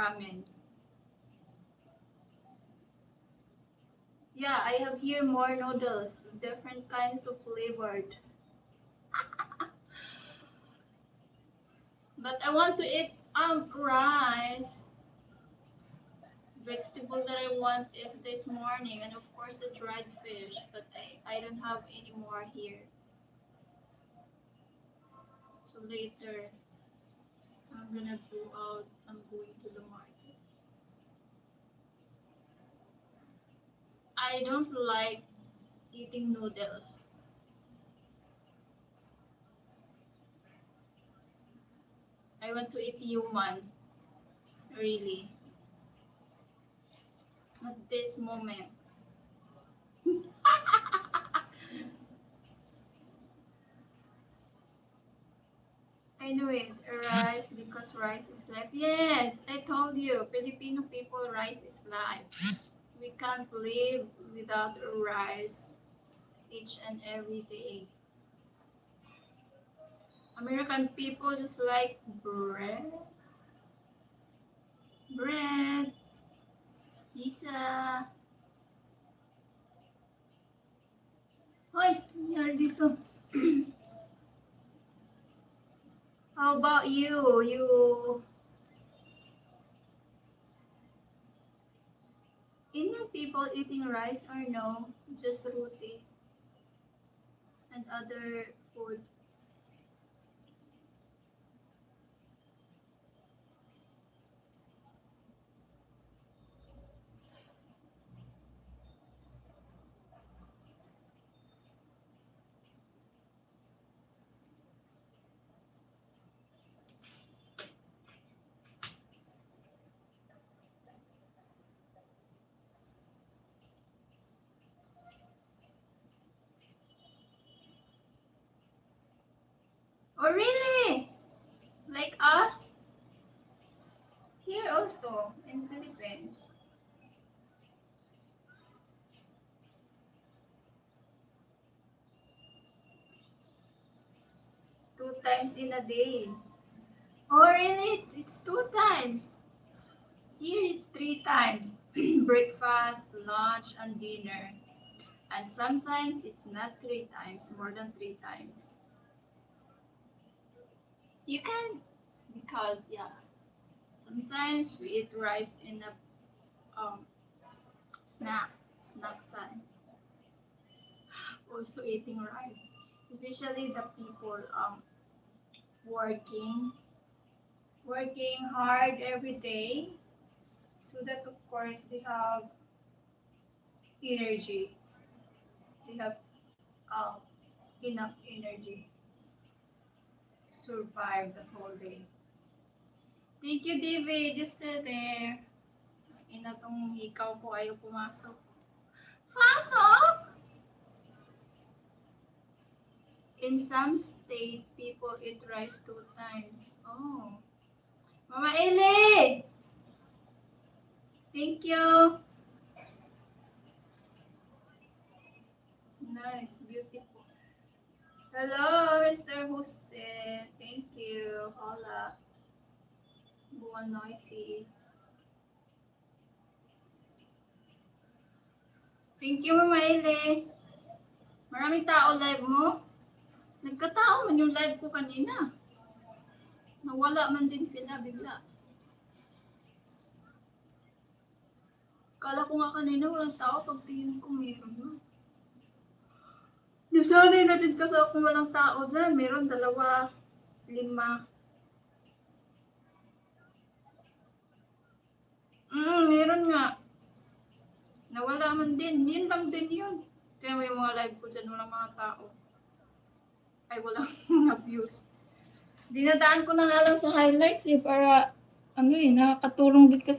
ramen. Yeah, I have here more noodles, different kinds of flavored. But I want to eat rice, vegetable that I want it this morning, and of course the dried fish. But I don't have any more here. So later I'm gonna go out. I'm going to the market. I don't like eating noodles. I want to eat human, really. Not this moment. I know it. Rice because rice is life. Yes, I told you, Filipino people, rice is life. We can't live without rice each and every day. American people just like bread, pizza. Hoy, nangyari dito. How about you? Indian people eating rice or no? Just roti and other food. Oh really? Like us? Here also in Philippines. Two times in a day. Oh really? It's two times. Here it's three times. Breakfast, lunch, and dinner. And sometimes it's not three times, more than three times. You can, because yeah, sometimes we eat rice in a snack time. Also eating rice, especially the people working working hard every day, so that of course they have energy. They have um, enough energy to survive the whole day. Thank you, David. You're still there. Ina tong hikaw ko ayaw pumasok. Pasok! In some state, people eat rice two times. Oh. Mama Eli! Thank you. Nice, beautiful. Hello, Mr. Jose. Thank you. Hola. Buon noite. Thank you, Mama Eli. Maraming tao live mo. Nagkatao man yung live ko kanina. Nawala man din sila bigla. Kala ko nga kanina walang tao, pagtingin ko meron na. Nasanay na din kasi kung walang tao dyan. Meron, dalawa, 5. Meron nga. Nawala man din. Yun lang din yun. Kaya may mga live ko dyan, walang mga tao. Ay, walang mga views. Dinadaan ko na nga lang sa highlights para, nakakatulong din kasi